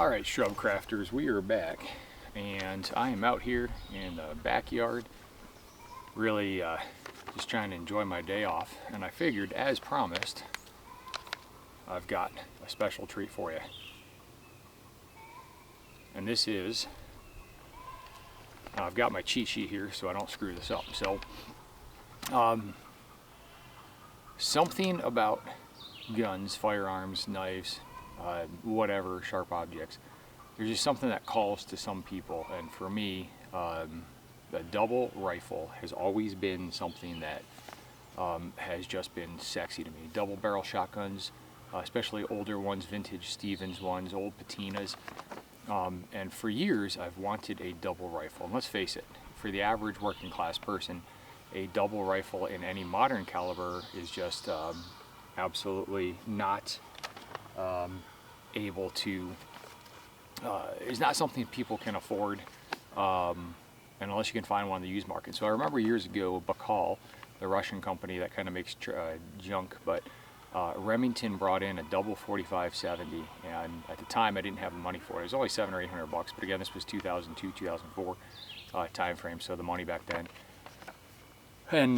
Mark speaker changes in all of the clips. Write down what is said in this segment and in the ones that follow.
Speaker 1: All right, shrub crafters, we are back, and I am out here in the backyard, really just trying to enjoy my day off. And I figured, as promised, I've got a special treat for you. And this is, I've got my cheat sheet here so I don't screw this up. So, something about guns, firearms, knives, whatever, sharp objects. There's just something that calls to some people, and for me, the double rifle has always been something that has just been sexy to me. Double barrel shotguns, especially older ones, vintage Stevens ones, old patinas. And for years I've wanted a double rifle. And let's face it, for the average working class person, a double rifle in any modern caliber is just absolutely not able to, is not something people can afford, unless you can find one on the used market. So I remember years ago, Baikal, the Russian company that kind of makes junk, but Remington brought in a double 45-70, and at the time I didn't have the money for it. It was only $700 or $800, but again, this was 2002, 2004 time frame, so the money back then. And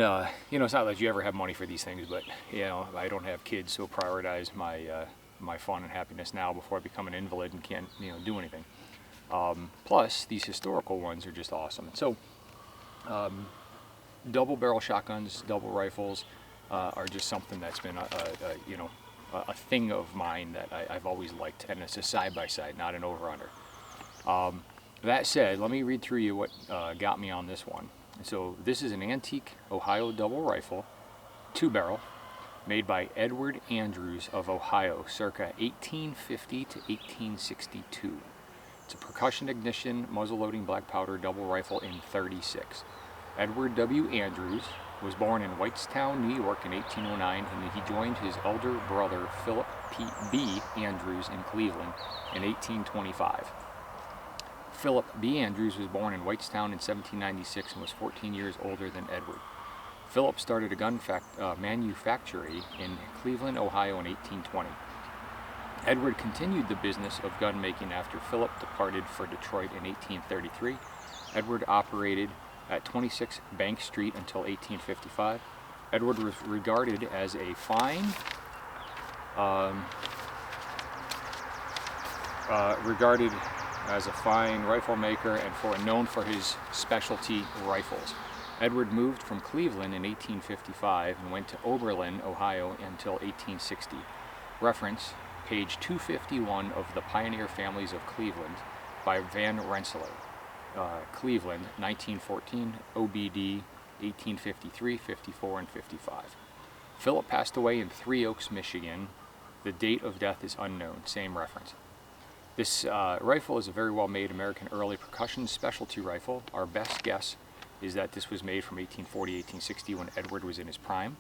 Speaker 1: you know, it's not that you ever have money for these things, but you know, I don't have kids, so prioritize my fun and happiness now before I become an invalid and can't, you know, do anything. Plus, these historical ones are just awesome. So, double barrel shotguns, double rifles are just something that's been a thing of mine that I've always liked, and it's a side-by-side, not an over-under. That said, let me read through you what got me on this one. So this is an antique Ohio double rifle, 2-barrel, made by Edward Andrews of Ohio, circa 1850 to 1862. It's a percussion ignition, muzzle-loading black powder double rifle in .36. Edward W. Andrews was born in Whitestown, New York in 1809, and he joined his elder brother Philip B. Andrews in Cleveland in 1825. Philip B. Andrews was born in Whitestown in 1796 and was 14 years older than Edward. Philip started a gun manufactory in Cleveland, Ohio in 1820. Edward continued the business of gun making after Philip departed for Detroit in 1833. Edward operated at 26 Bank Street until 1855. Edward was regarded as a fine rifle maker and known for his specialty rifles. Edward moved from Cleveland in 1855 and went to Oberlin, Ohio until 1860. Reference, page 251 of The Pioneer Families of Cleveland by Van Rensselaer. Cleveland, 1914, OBD, 1853, 54, and 55. Philip passed away in Three Oaks, Michigan. The date of death is unknown, same reference. This rifle is a very well-made American early percussion specialty rifle. Our best guess is that this was made from 1840-1860 when Edward was in his prime.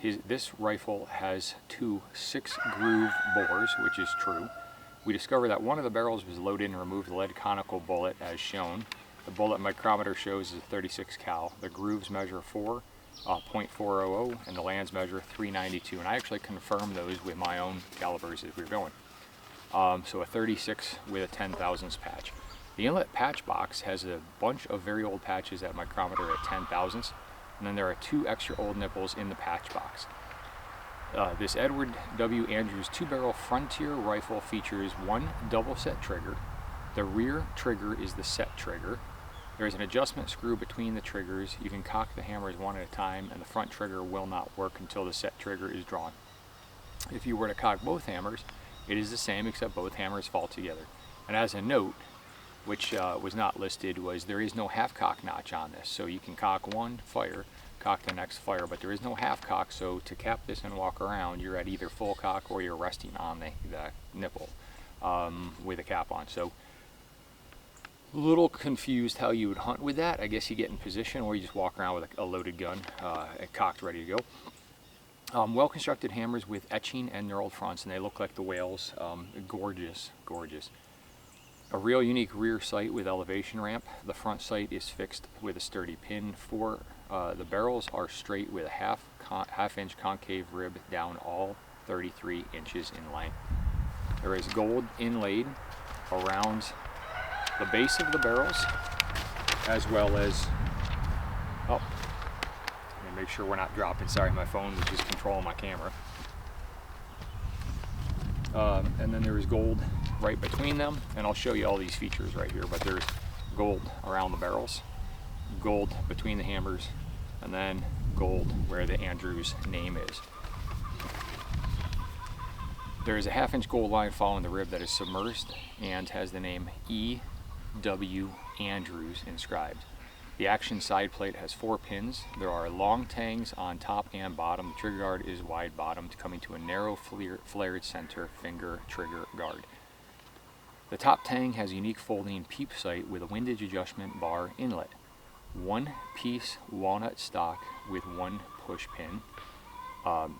Speaker 1: This rifle has two 6-groove bores, which is true. We discovered that one of the barrels was loaded and removed the lead conical bullet as shown. The bullet micrometer shows is a 36 cal. The grooves measure 4.400 and the lands measure 392. And I actually confirmed those with my own calibers as we were going. So a 36 with a 10 thousandths patch. The inlet patch box has a bunch of very old patches at micrometer at 10 thousandths, and then there are 2 extra old nipples in the patch box. This Edward W. Andrews 2-barrel Frontier rifle features one double set trigger. The rear trigger is the set trigger. There is an adjustment screw between the triggers. You can cock the hammers one at a time, and the front trigger will not work until the set trigger is drawn. If you were to cock both hammers, it is the same, except both hammers fall together. And as a note, which was not listed, was there is no half cock notch on this. So you can cock one, fire, cock the next, fire, but there is no half cock. So to cap this and walk around, you're at either full cock or you're resting on the nipple with a cap on. So a little confused how you would hunt with that. I guess you get in position or you just walk around with a loaded gun cocked, ready to go. Well-constructed hammers with etching and knurled fronts, and they look like the whales. Gorgeous, gorgeous. A real unique rear sight with elevation ramp. The front sight is fixed with a sturdy pin. The barrels are straight with a half-inch concave rib down all 33 inches in length. There is gold inlaid around the base of the barrels, as well as, oh, let me make sure we're not dropping. Sorry, my phone was just controlling my camera. And then there's gold right between them, and I'll show you all these features right here, but there's gold around the barrels, gold between the hammers, and then gold where the Andrews name is. There is a 1/2-inch gold line following the rib that is submerged and has the name E.W. Andrews inscribed. The action side plate has 4 pins. There are long tangs on top and bottom. The trigger guard is wide bottomed, coming to a narrow flared center finger trigger guard. The top tang has a unique folding peep sight with a windage adjustment bar inlet. 1-piece walnut stock with 1 push pin.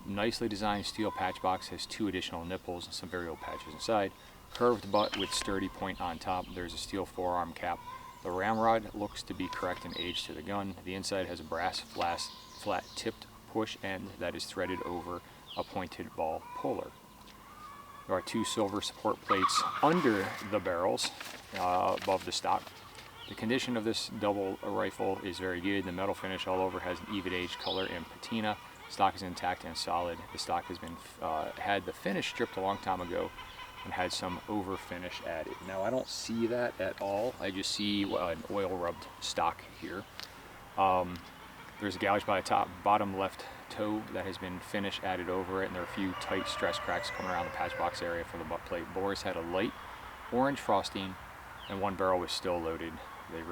Speaker 1: Nicely designed steel patch box, has 2 additional nipples and some variable patches inside. Curved butt with sturdy point on top. There's a steel forearm cap. The ramrod looks to be correct in age to the gun. The inside has a brass flat tipped push end that is threaded over a pointed ball puller. There are 2 silver support plates under the barrels above the stock. The condition of this double rifle is very good. The metal finish all over has an even age color and patina. Stock is intact and solid. The stock has been had the finish stripped a long time ago and had some over finish added. Now I don't see that at all. I just see an oil rubbed stock here. There's a gouge by the top bottom left toe that has been finish added over it, and there are a few tight stress cracks coming around the patch box area for the butt plate. Bores had a light orange frosting, and 1 barrel was still loaded. They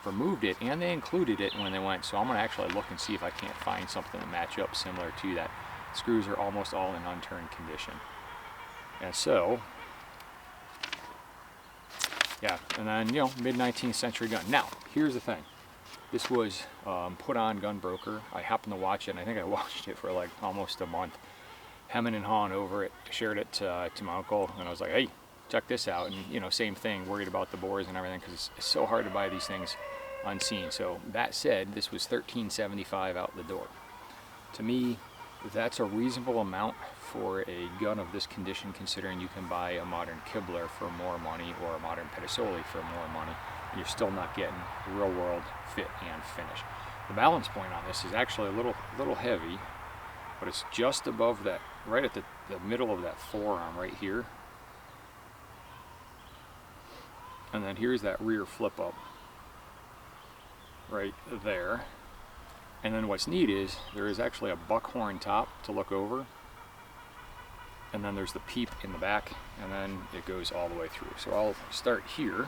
Speaker 1: removed it, and they included it when they went, so I'm going to actually look and see if I can't find something to match up similar to that. Screws are almost all in unturned condition. And so, yeah, and then, you know, mid-19th century gun. Now, here's the thing. This was put on Gun Broker. I happened to watch it, and I think I watched it for like almost a month. Hemming and hawing over it. I shared it to my uncle, and I was like, hey, check this out. And, you know, same thing, worried about the bores and everything, because it's so hard to buy these things unseen. So, that said, this was $13.75 out the door. To me, that's a reasonable amount for a gun of this condition, considering you can buy a modern Kibler for more money or a modern Pedisoli for more money. You're still not getting real world fit and finish. The balance point on this is actually a little heavy, but it's just above that, right at the middle of that forearm right here. And then here's that rear flip up right there. And then what's neat is there is actually a buckhorn top to look over, and then there's the peep in the back, and then it goes all the way through. So I'll start here.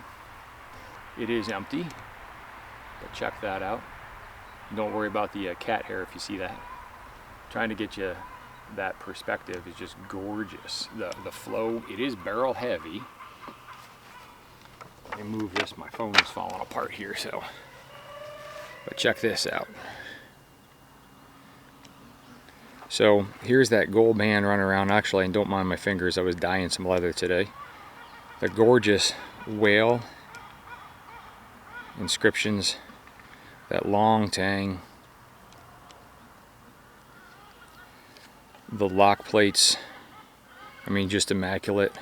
Speaker 1: It is empty, but check that out. Don't worry about the cat hair if you see that. Trying to get you that perspective is just gorgeous. The flow, it is barrel heavy. Let me move this, my phone is falling apart here, so. But check this out. So here's that gold band running around. Actually, and don't mind my fingers, I was dyeing some leather today. The gorgeous whale inscriptions, that long tang, the lock plates, I mean, just immaculate.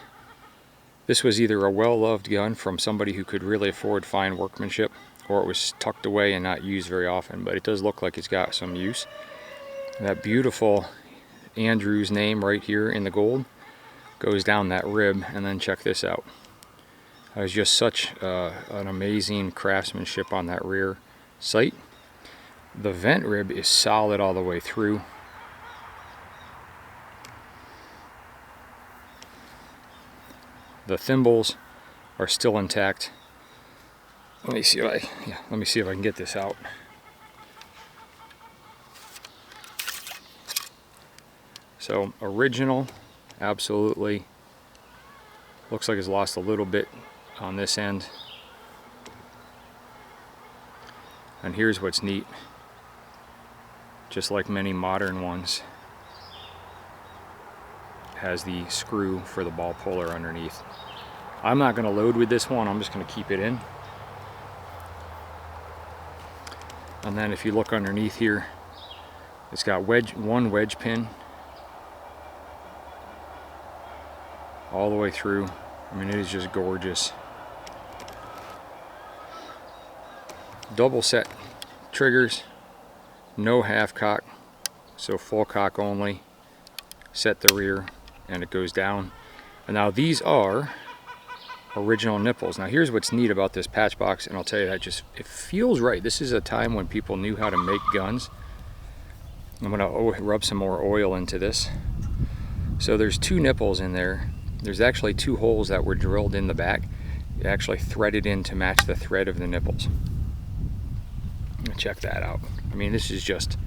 Speaker 1: This was either a well-loved gun from somebody who could really afford fine workmanship, or it was tucked away and not used very often, but it does look like it's got some use. That beautiful Andrews name right here in the gold goes down that rib, and then check this out. It was just such an amazing craftsmanship on that rear sight. The vent rib is solid all the way through. The thimbles are still intact. Let me see if I can get this out. So original, absolutely. Looks like it's lost a little bit on this end. And here's what's neat. Just like many modern ones, has the screw for the ball puller underneath. I'm not going to load with this one, I'm just going to keep it in. And then if you look underneath here, it's got one wedge pin all the way through, I mean, it is just gorgeous. Double set triggers, no half cock, so full cock only. Set the rear and it goes down. And now these are original nipples. Now here's what's neat about this patch box, and I'll tell you that it feels right. This is a time when people knew how to make guns. I'm gonna rub some more oil into this. So there's two nipples in there. There's actually two holes that were drilled in the back, actually threaded in to match the thread of the nipples. Check that out. I mean, this is just,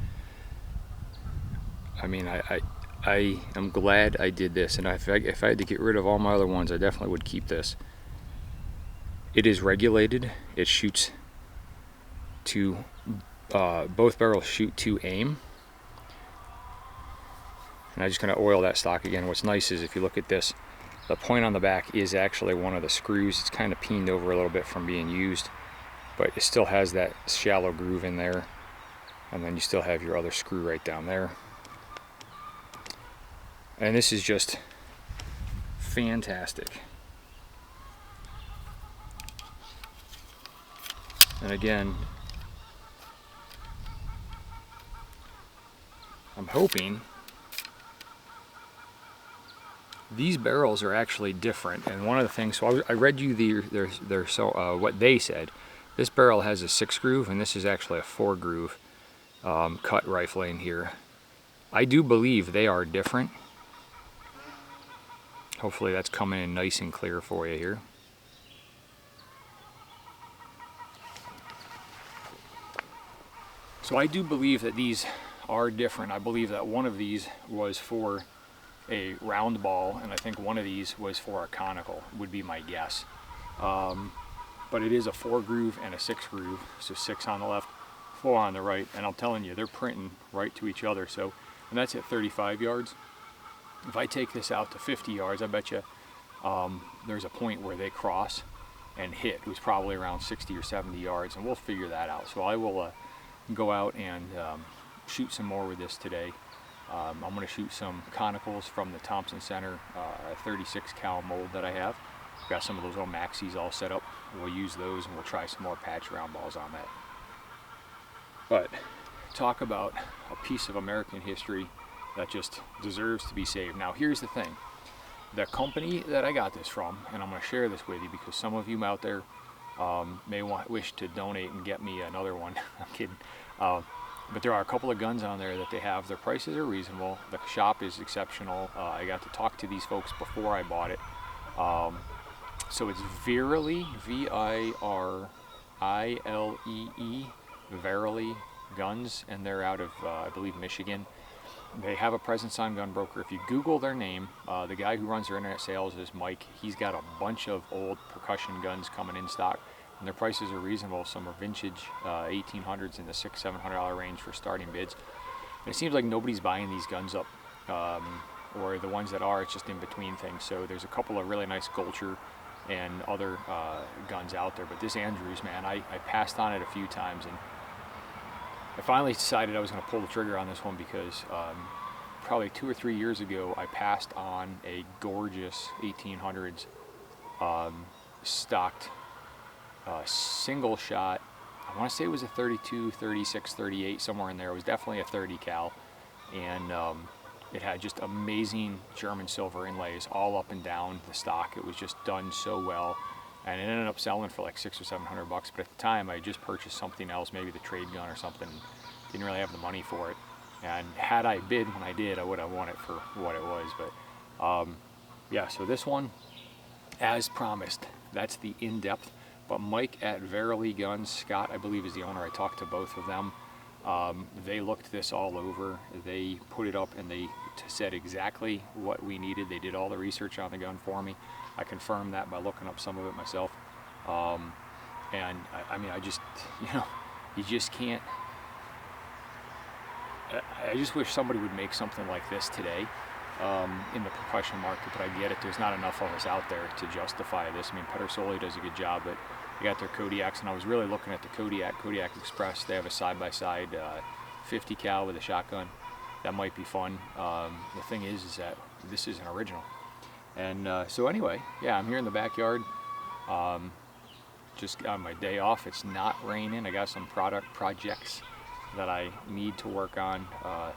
Speaker 1: I mean, I am glad I did this, and if I had to get rid of all my other ones, I definitely would keep this. It is regulated. It shoots to, both barrels shoot to aim. And I'm just going to oil that stock again. What's nice is if you look at this, the point on the back is actually one of the screws. It's kind of peened over a little bit from being used, but it still has that shallow groove in there. And then you still have your other screw right down there. And this is just fantastic. And again, I'm hoping these barrels are actually different. And one of the things, so I read you what they said. This barrel has a 6 groove, and this is actually a 4 groove cut rifling here. I do believe they are different. Hopefully that's coming in nice and clear for you here. So I do believe that these are different. I believe that one of these was for a round ball, and I think one of these was for a conical, would be my guess. But it is a 4 groove and a 6 groove, so 6 on the left, 4 on the right, and I'm telling you, they're printing right to each other. So, and that's at 35 yards. If I take this out to 50 yards, I bet you there's a point where they cross and hit. It was probably around 60 or 70 yards, and we'll figure that out. So I will go out and shoot some more with this today. I'm going to shoot some conicals from the Thompson Center 36 cal mold that I have. I've got some of those old Maxis all set up. We'll use those, and we'll try some more patch round balls on that. But talk about a piece of American history that just deserves to be saved. Now here's the thing. The company that I got this from, and I'm going to share this with you because some of you out there may wish to donate and get me another one. I'm kidding. But there are a couple of guns on there that they have. Their prices are reasonable. The shop is exceptional. I got to talk to these folks before I bought it. So it's Virily, V-I-R-I-L-E-E, Verily Guns, and they're out of, I believe, Michigan. They have a presence on Gunbroker. If you Google their name, the guy who runs their internet sales is Mike. He's got a bunch of old percussion guns coming in stock, and their prices are reasonable. Some are vintage 1800s in the $600-700 range for starting bids. And it seems like nobody's buying these guns up, or the ones that are, it's just in between things. So there's a couple of really nice Gulcher and other guns out there. But this Andrews, man, I passed on it a few times, and I finally decided I was going to pull the trigger on this one because probably 2 or 3 years ago I passed on a gorgeous 1800s stocked single shot. I want to say it was a 32, 36, 38, somewhere in there. It was definitely a 30 cal, and it had just amazing German silver inlays all up and down the stock. It was just done so well. And it ended up selling for like $600 or $700. But at the time, I just purchased something else, maybe the trade gun or something. Didn't really have the money for it. And had I bid when I did, I would have won it for what it was. But yeah, so this one, as promised, that's the in-depth. But Mike at Verily Guns, Scott, I believe, is the owner. I talked to both of them. They looked this all over. They put it up and they said exactly what we needed. They did all the research on the gun for me. I confirmed that by looking up some of it myself. And I mean, I just, you just can't. I just wish somebody would make something like this today in the percussion market, but I get it. There's not enough of us out there to justify this. I mean, Pedersoli does a good job, but they got their Kodiaks, and I was really looking at the Kodiak Express. They have a side-by-side 50 cal with a shotgun. That might be fun. The thing is that this is an original. And so anyway, yeah, I'm here in the backyard. Just on my day off. It's not raining. I got some projects that I need to work on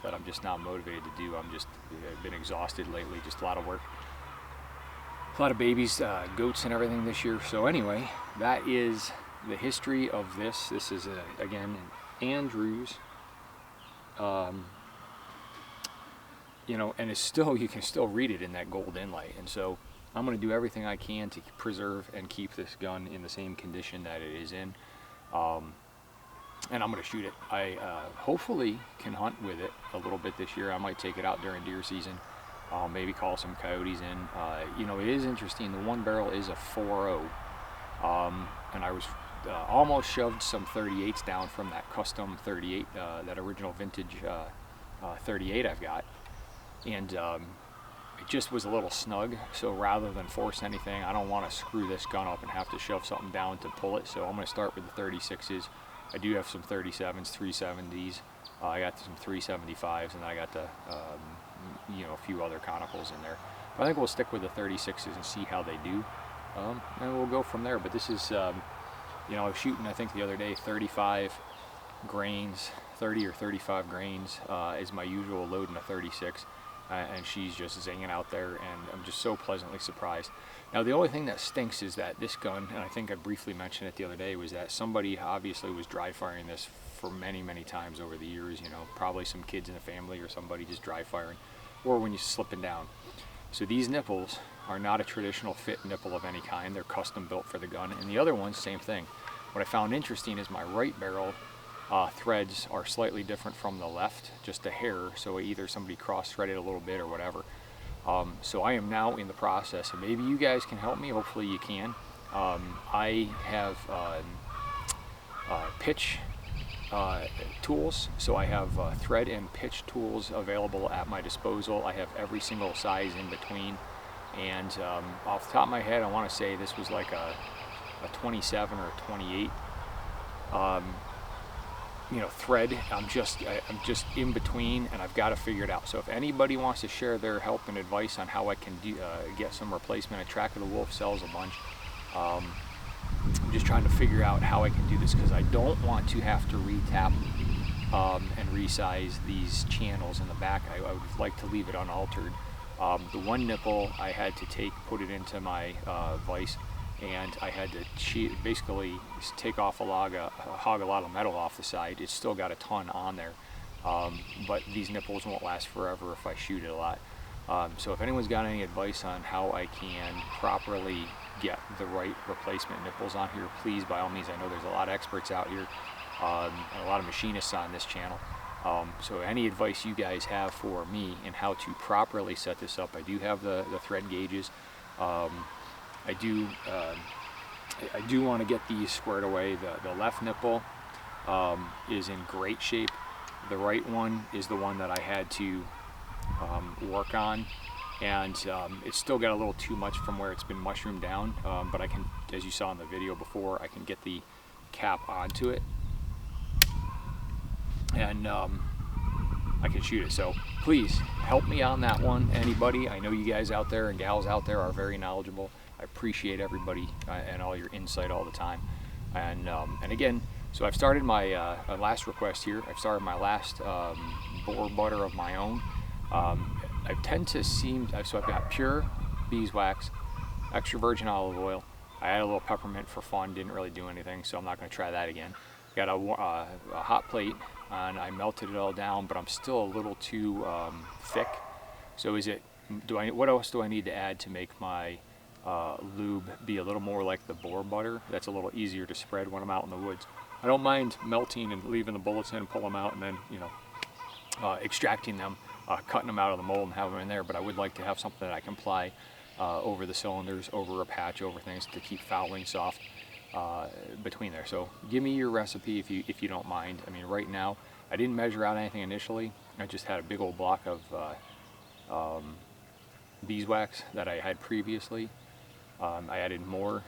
Speaker 1: that I'm just not motivated to do. I've been exhausted lately, just a lot of work. A lot of babies, goats and everything this year. So anyway, that is the history of this. This is, again, Andrews. You know, and it's still, you can still read it in that gold inlay. And so I'm going to do everything I can to preserve and keep this gun in the same condition that it is in. And I'm going to shoot it. I hopefully can hunt with it a little bit this year. I might take it out during deer season. Maybe call some coyotes in. You know, it is interesting. The one barrel is a 4.0. And I was almost shoved some 38s down from that custom 38, that original vintage 38 I've got. And it just was a little snug, so rather than force anything, I don't want to screw this gun up and have to shove something down to pull it, so I'm going to start with the 36s. I do have some 37s, 370s, I got some 375s, and I got the, you know, a few other conicals in there. But I think we'll stick with the 36s and see how they do, and we'll go from there. But this is, you know, I was shooting, I think the other day, 35 grains, 30 or 35 grains is my usual load in a 36. And she's just zinging out there, and I'm just so pleasantly surprised. Now the only thing that stinks is that this gun, and I think I briefly mentioned it the other day, was that somebody obviously was dry firing this for many times over the years. You know, probably some kids in the family or somebody just dry firing, or when you're slipping down. So these nipples are not a traditional fit nipple of any kind. They're custom built for the gun. And the other ones, same thing. What I found interesting is my right barrel threads are slightly different from the left, just a hair, so either somebody cross-threaded a little bit or whatever. So I am now in the process, and maybe you guys can help me, hopefully you can. I have pitch tools, so I have thread and pitch tools available at my disposal. I have every single size in between, and off the top of my head I want to say this was like a 27 or a 28. You know, thread. I'm just in between, and I've got to figure it out. So if anybody wants to share their help and advice on how I can do, get some replacement, a Track of the Wolf sells a bunch. I'm just trying to figure out how I can do this, because I don't want to have to retap and resize these channels in the back. I would like to leave it unaltered. The one nipple I had to put it into my vise, and I had to basically take off hog a lot of metal off the side. It's still got a ton on there, but these nipples won't last forever if I shoot it a lot. So if anyone's got any advice on how I can properly get the right replacement nipples on here, please, by all means. I know there's a lot of experts out here, and a lot of machinists on this channel. So any advice you guys have for me in how to properly set this up. I do have the thread gauges. I do want to get these squared away. The left nipple is in great shape. The right one is the one that I had to work on, and it's still got a little too much from where it's been mushroomed down, but I can, as you saw in the video before, I can get the cap onto it, and I can shoot it. So please help me on that one, anybody. I know you guys out there and gals out there are very knowledgeable. I appreciate everybody and all your insight all the time. And again, so I've started my last request here. I've started my last boar butter of my own. I tend to so I've got pure beeswax, extra virgin olive oil. I added a little peppermint for fun, didn't really do anything, so I'm not going to try that again. Got a hot plate, and I melted it all down, but I'm still a little too thick. So what else do I need to add to make my lube be a little more like the boar butter? That's a little easier to spread when I'm out in the woods. I don't mind melting and leaving the bullets in and pull them out, and then, you know, extracting them, cutting them out of the mold and have them in there, but I would like to have something that I can apply over the cylinders, over a patch, over things to keep fouling soft between there. So give me your recipe if you don't mind. I mean, right now I didn't measure out anything initially. I just had a big old block of beeswax that I had previously. I added more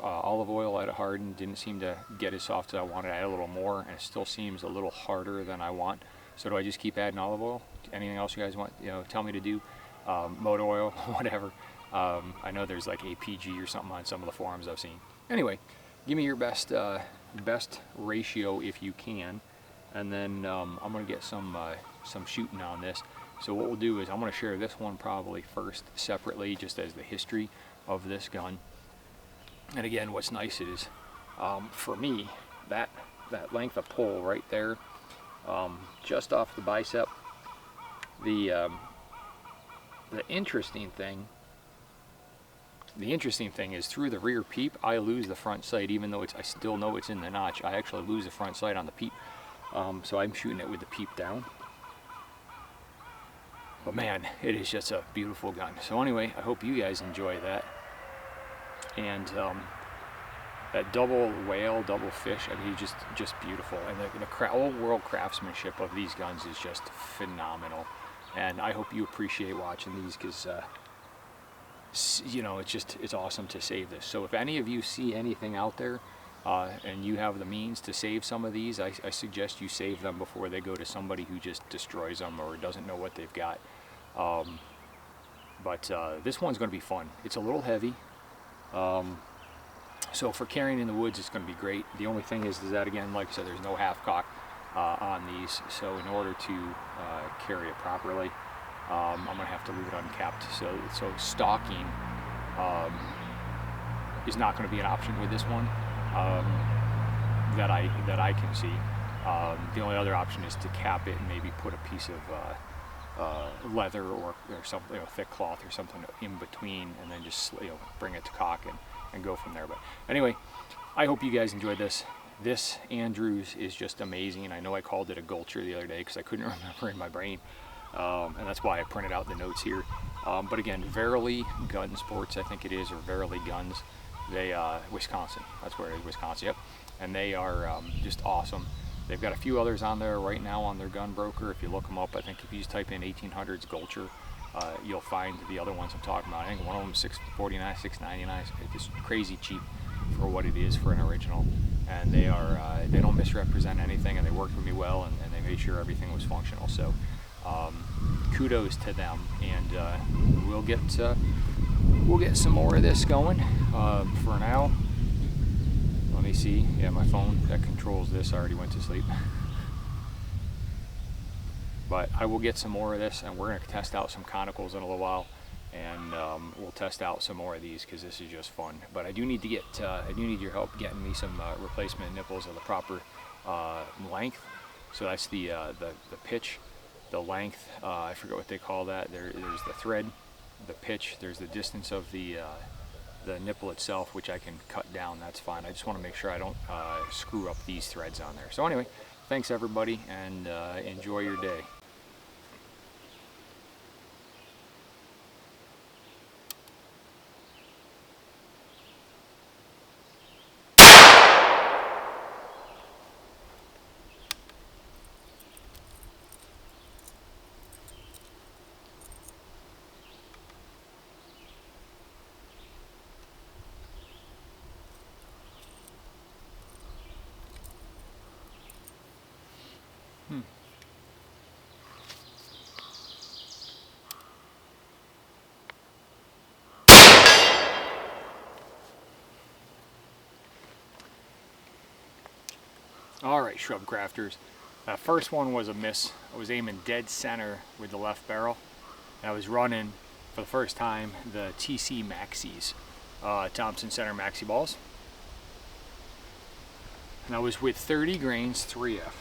Speaker 1: olive oil, let it harden, didn't seem to get as soft as I wanted. I added a little more, and it still seems a little harder than I want. So do I just keep adding olive oil? Anything else you guys want, tell me to do? Motor oil, whatever. I know there's like APG or something on some of the forums I've seen. Anyway, give me your best ratio if you can, and then I'm gonna get some shooting on this. So what we'll do is I'm gonna share this one probably first separately, just as the history of this gun. And again, what's nice is for me, that length of pull right there, just off the bicep. The interesting thing is through the rear peep, I lose the front sight, even though I still know it's in the notch. I actually lose the front sight on the peep, so I'm shooting it with the peep down. But man, it is just a beautiful gun. So anyway, I hope you guys enjoy that. And that double whale, double fish, I mean, just beautiful. And the old world craftsmanship of these guns is just phenomenal. And I hope you appreciate watching these, because you know, it's awesome to save this. So if any of you see anything out there and you have the means to save some of these, I suggest you save them before they go to somebody who just destroys them or doesn't know what they've got. But this one's going to be fun. It's a little heavy. So for carrying in the woods, it's going to be great. The only thing is that, again, like I said, there's no half cock on these. So in order to carry it properly, I'm going to have to leave it uncapped. So stalking is not going to be an option with this one that I can see. The only other option is to cap it and maybe put a piece of leather or something, thick cloth or something in between, and then just bring it to cock and go from there. But anyway, I hope you guys enjoyed this. This Andrews is just amazing. I know I called it a Gulcher the other day because I couldn't remember in my brain, and that's why I printed out the notes here. But again, Verily Gun Sports, I think it is, or Verily Guns. They Wisconsin. That's where it is, Wisconsin. Yep. And they are just awesome. They've got a few others on there right now on their gun broker. If you look them up, I think if you just type in 1800s Gulcher, you'll find the other ones I'm talking about. I think one of them is $649, $699. It's crazy cheap for what it is for an original. And they don't misrepresent anything, and they worked with me well, and they made sure everything was functional. So kudos to them, and we'll get some more of this going. For now, let me see. Yeah, my phone that controls this already went to sleep. But I will get some more of this, and we're going to test out some conicals in a little while, and we'll test out some more of these because this is just fun. But I do need to get I do need your help getting me some replacement nipples of the proper length. So that's the pitch, the length. I forget what they call that. There's the thread, the pitch. There's the distance of the nipple itself, which I can cut down. That's fine. I just want to make sure I don't screw up these threads on there. So anyway, thanks everybody, and enjoy your day. All right, shrub crafters. That first one was a miss. I was aiming dead center with the left barrel. And I was running, for the first time, the TC Maxis, Thompson Center Maxi balls. And I was with 30 grains 3F.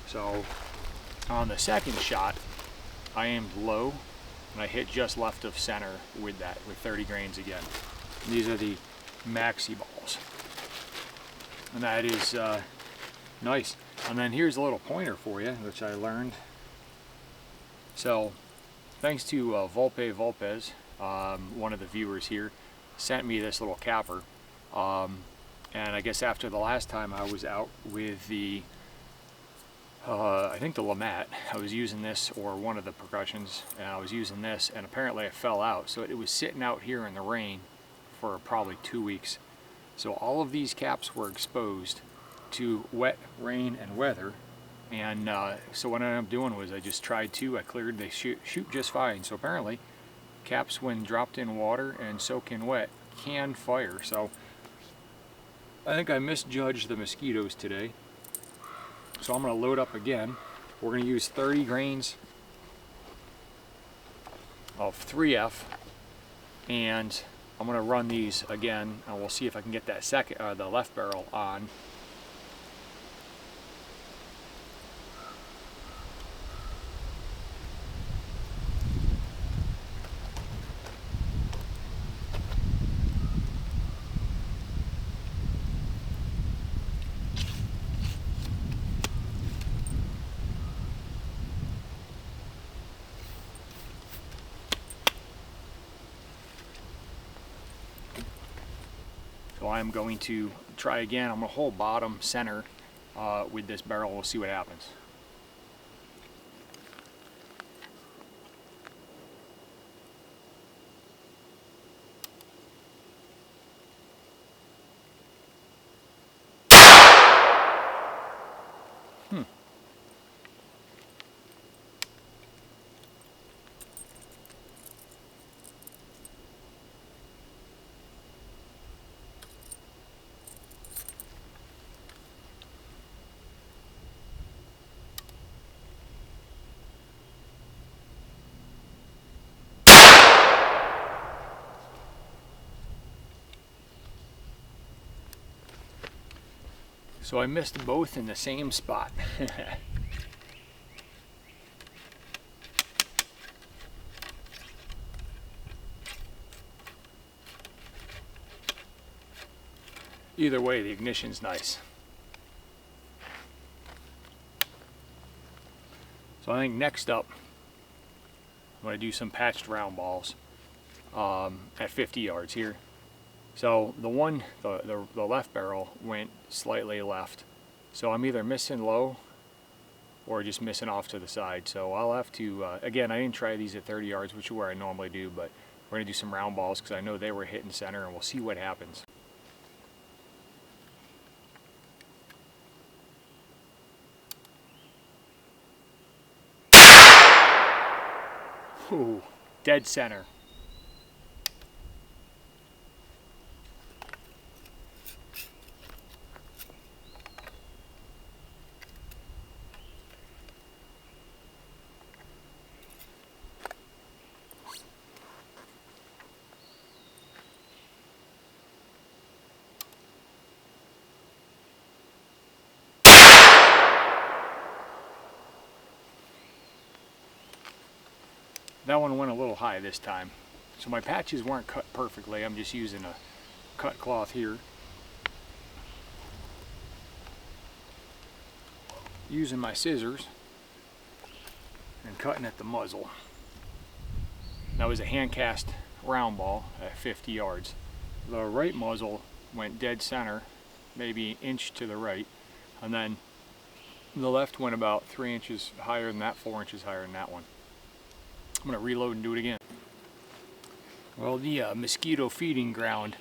Speaker 1: So on the second shot, I aimed low, and I hit just left of center with 30 grains again. And these are the Maxi balls. And that is nice. And then here's a little pointer for you, which I learned. So thanks to Volpe Volpez, one of the viewers here, sent me this little capper. And I guess after the last time I was out with the, I think the Lamat, I was using this, or one of the Percussions, and I was using this, and apparently it fell out. So it was sitting out here in the rain for probably 2 weeks. So all of these caps were exposed to wet, rain, and weather. And so what I ended up doing was I just tried to, I cleared, they shoot just fine. So apparently caps, when dropped in water and soaking wet, can fire. So I think I misjudged the mosquitoes today. So I'm going to load up again. We're going to use 30 grains of 3F, and I'm going to run these again, and we'll see if I can get that the left barrel on. So I'm going to try again. I'm going to hold bottom center with this barrel. We'll see what happens. So I missed both in the same spot. Either way, the ignition's nice. So I think next up, I'm going to do some patched round balls at 50 yards here. So the left barrel went slightly left. So I'm either missing low or just missing off to the side. So I'll have to, again, I didn't try these at 30 yards, which is where I normally do, but we're going to do some round balls because I know they were hitting center, and we'll see what happens. Ooh, dead center. That one went a little high this time. So my patches weren't cut perfectly. I'm just using a cut cloth here. Using my scissors and cutting at the muzzle. That was a hand cast round ball at 50 yards. The right muzzle went dead center, maybe an inch to the right, and then the left went about 3 inches higher than that, 4 inches higher than that one. I'm going to reload and do it again. Well, the mosquito feeding ground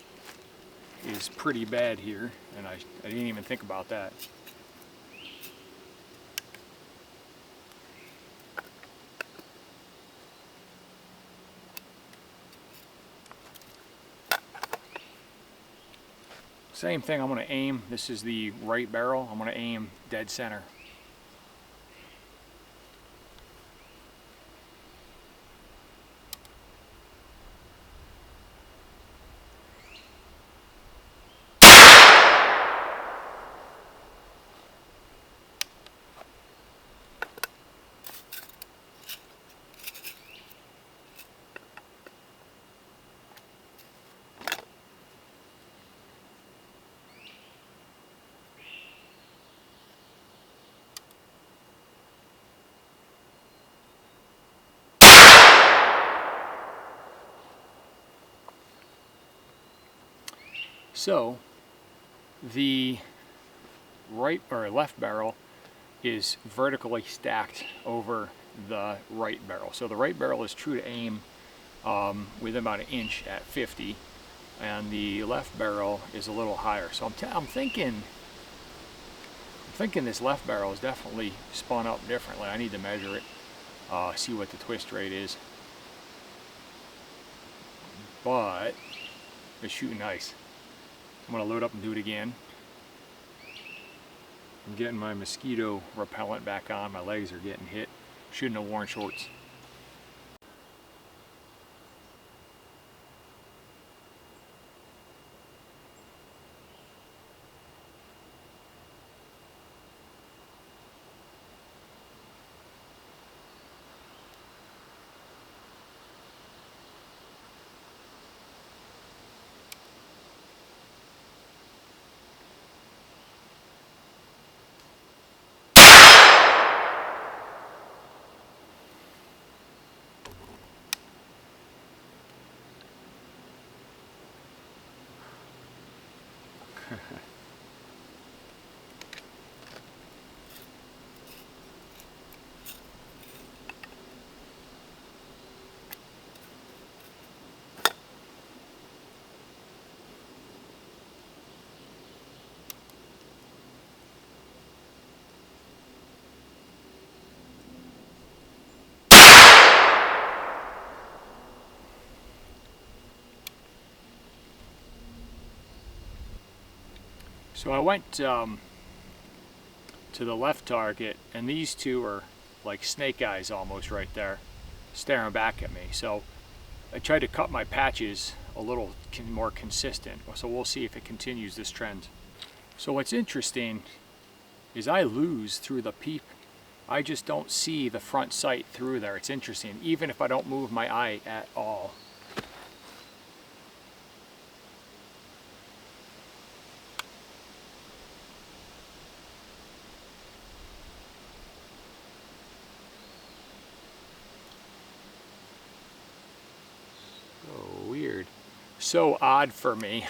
Speaker 1: is pretty bad here, and I didn't even think about that. Same thing, I'm going to aim. This is the right barrel. I'm going to aim dead center. So the right or left barrel is vertically stacked over the right barrel. So the right barrel is true to aim with about an inch at 50, and the left barrel is a little higher. So I'm thinking this left barrel is definitely spun up differently. I need to measure it, see what the twist rate is. but it's shooting nice. I'm gonna load up and do it again. I'm getting my mosquito repellent back on. My legs are getting hit. Shouldn't have worn shorts. So I went to the left target, and these two are like snake eyes almost right there, staring back at me. So I tried to cut my patches a little more consistent, so we'll see if it continues this trend. So what's interesting is I lose through the peep. I just don't see the front sight through there. It's interesting, even if I don't move my eye at all. So weird. So odd for me.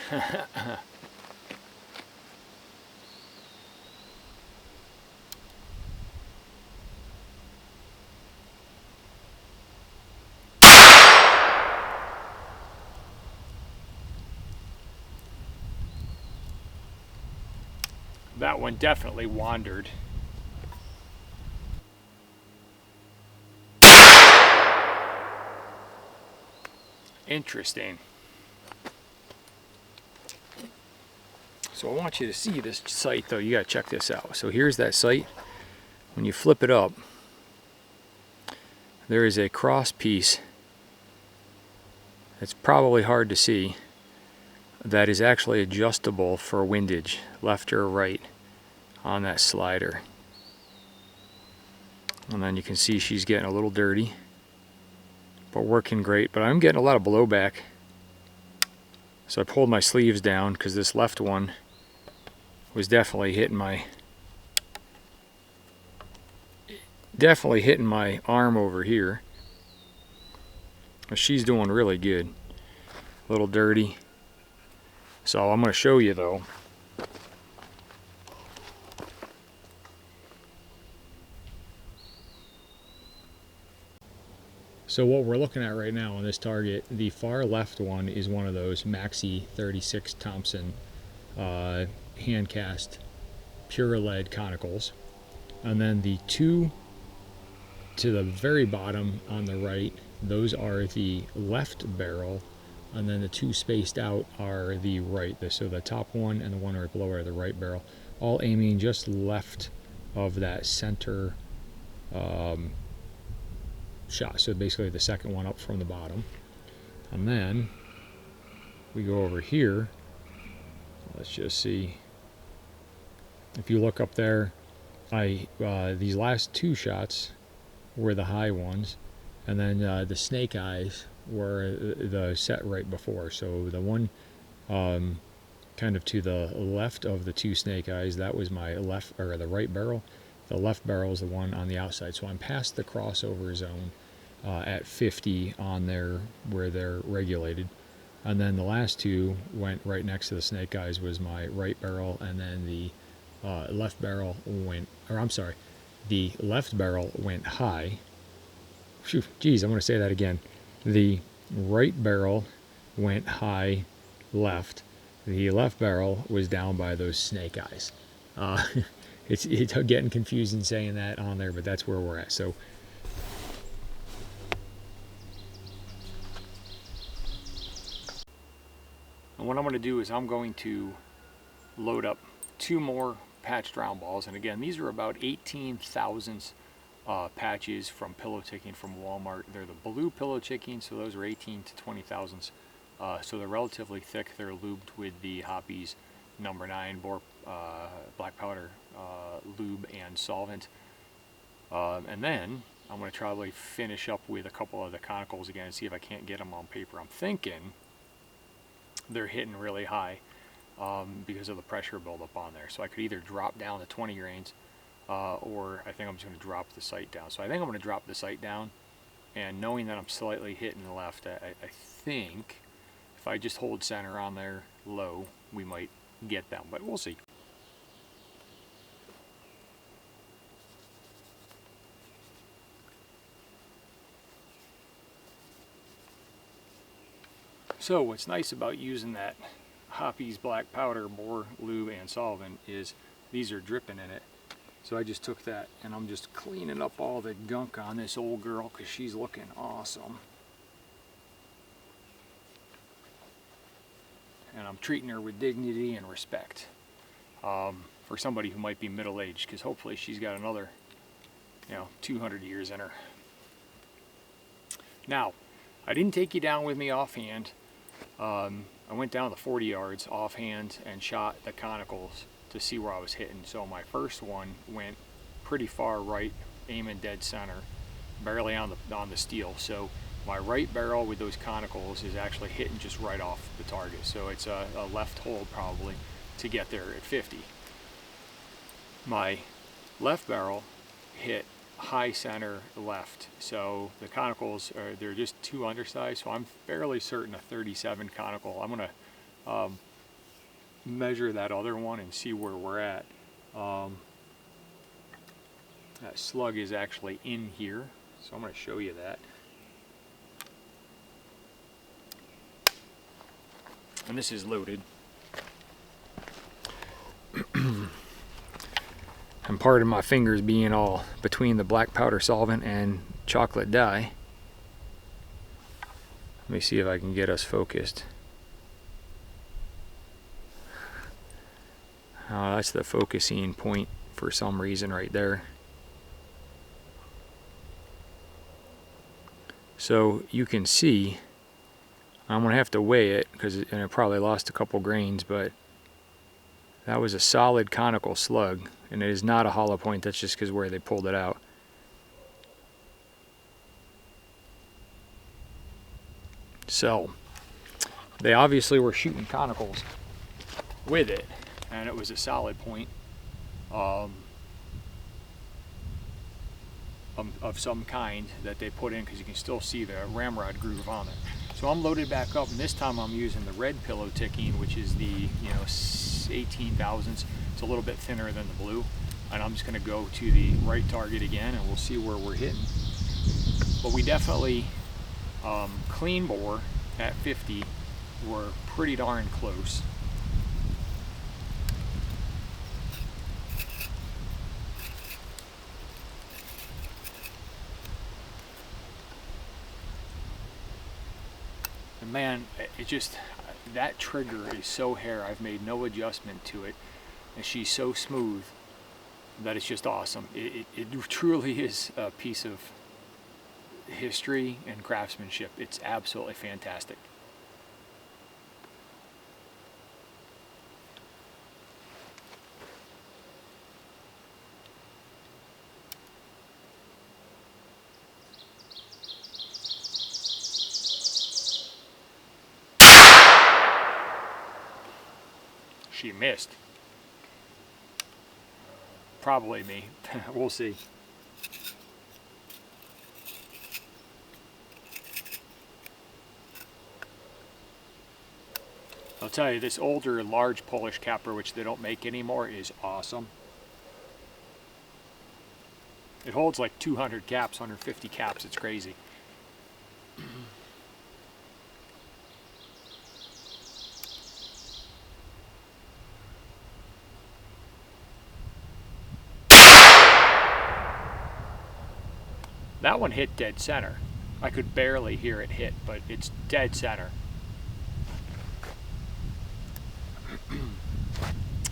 Speaker 1: That one definitely wandered. Interesting. So I want you to see this sight though. You gotta check this out. So here's that sight. When you flip it up, there is a cross piece. It's probably hard to see. That is actually adjustable for windage, left or right, on that slider. And then you can see she's getting a little dirty, but working great. But I'm getting a lot of blowback. So I pulled my sleeves down because this left one was definitely hitting my arm over here. But she's doing really good. A little dirty. So I'm going to show you though. So what we're looking at right now on this target, the far left one is one of those Maxi 36 Thompson hand cast pure lead conicals. And then the two to the very bottom on the right, those are the left barrel. And then the two spaced out are the right. So the top one and the one right below are the right barrel, all aiming just left of that center shot. So basically the second one up from the bottom. And then we go over here. Let's just see. If you look up there, these last two shots were the high ones, and then the snake eyes were the set right before. So the one kind of to the left of the two snake eyes, that was my left, or the right barrel. The left barrel is the one on the outside. So I'm past the crossover zone at 50 on there where they're regulated. And then the last two went right next to the snake eyes was my right barrel, and then the left barrel went, or I'm sorry, the left barrel went high. Phew, geez, I'm going to say that again. The right barrel went high left. The left barrel was down by those snake eyes. It's getting confusing saying that on there, but that's where we're at. So And what I'm going to do is I'm going to load up 2 more patched round balls. And again, these are about 18 thousandths patches from pillow ticking from Walmart. They're the blue pillow ticking, so those are 18 to 20 thousandths. So they're relatively thick. They're lubed with the Hoppe's number 9 bore black powder lube and solvent. And then I'm going to probably finish up with a couple of the conicals again and see if I can't get them on paper. I'm thinking they're hitting really high because of the pressure buildup on there. So I could either drop down to 20 grains or I think I'm just going to drop the sight down. So I think I'm going to drop the sight down, and knowing that I'm slightly hitting the left, I think if I just hold center on there low, we might get them, but we'll see. So what's nice about using that Hoppe's black powder, bore, lube, and solvent is these are dripping in it. So I just took that and I'm just cleaning up all the gunk on this old girl because she's looking awesome. And I'm treating her with dignity and respect for somebody who might be middle-aged, because hopefully she's got another 200 years in her. Now, I didn't take you down with me offhand. I went down the 40 yards offhand and shot the conicals to see where I was hitting. So my first one went pretty far right, aiming dead center, barely on the steel. So my right barrel with those conicals is actually hitting just right off the target. So it's a left hold probably to get there at 50. My left barrel hit high center left. So the conicals they're just too undersized. So I'm fairly certain a 37 conical. I'm gonna measure that other one and see where we're at. That slug is actually in here, so I'm going to show you that. And this is loaded. And pardon my fingers being all between the black powder solvent and chocolate dye. Let me see if I can get us focused. That's the focusing point for some reason right there. So you can see, I'm going to have to weigh it because I probably lost a couple grains, but that was a solid conical slug, and it is not a hollow point. That's just because where they pulled it out. So they obviously were shooting conicals with it, and it was a solid point of some kind that they put in, because you can still see the ramrod groove on it. So I'm loaded back up, and this time I'm using the red pillow ticking, which is the 18 thousandths. It's a little bit thinner than the blue, and I'm just going to go to the right target again, and we'll see where we're hitting. But we definitely clean bore at 50 were pretty darn close. And man, it just, that trigger is so hair. I've made no adjustment to it, and she's so smooth that it's just awesome. It truly is a piece of history and craftsmanship. It's absolutely fantastic. She missed. Probably me. We'll see. I'll tell you, this older large Polish capper, which they don't make anymore, is awesome. It holds like 200 caps, 150 caps. It's crazy. That one hit dead center. I could barely hear it hit, but it's dead center.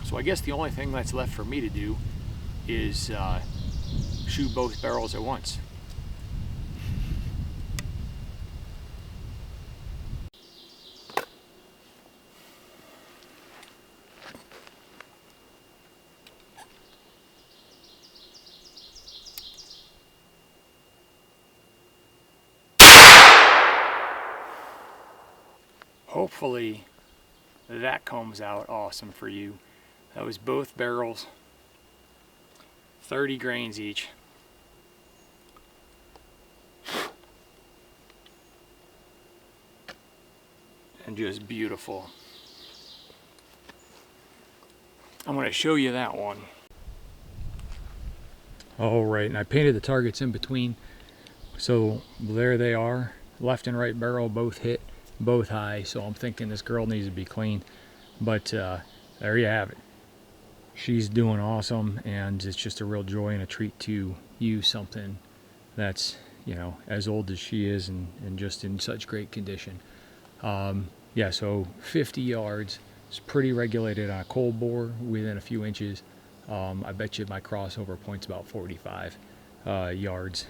Speaker 1: So I guess the only thing that's left for me to do is shoot both barrels at once. Hopefully that comes out awesome for you. That was both barrels, 30 grains each. And just beautiful. I'm going to show you that one. All right, and I painted the targets in between. So there they are, left and right barrel both hit, both high. So I'm thinking this girl needs to be clean. But there you have it. She's doing awesome, and it's just a real joy and a treat to use something that's, you know, as old as she is and just in such great condition. Yeah, so 50 yards. It's pretty regulated on a cold bore within a few inches. I bet you my crossover point's about 45 yards.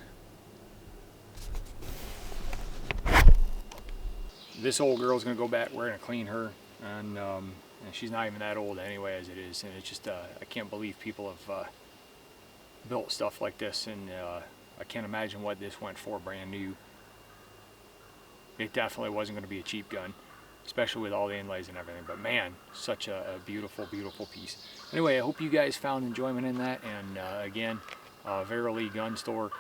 Speaker 1: This old girl's gonna go back. We're gonna clean her, and she's not even that old anyway as it is. And it's just I can't believe people have built stuff like this, and I can't imagine what this went for brand new. It definitely wasn't going to be a cheap gun, especially with all the inlays and everything. But man, such a beautiful, beautiful piece. Anyway, I hope you guys found enjoyment in that. And again, Verily Gun Store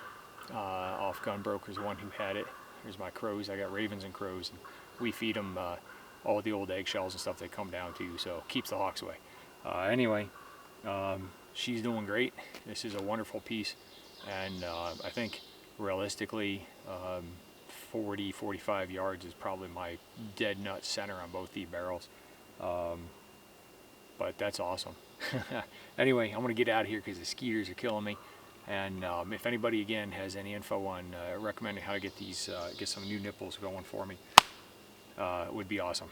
Speaker 1: off Gunbroker's the one who had it. Here's my crows. I got ravens and crows, and we feed them all the old eggshells and stuff they come down to, so keeps the hawks away. Anyway, she's doing great. This is a wonderful piece, and I think realistically 40-45 yards is probably my dead nut center on both these barrels. But that's awesome. Anyway, I'm gonna get out of here because the skeeters are killing me. And if anybody again has any info on recommending how to get these, get some new nipples going for me, it would be awesome.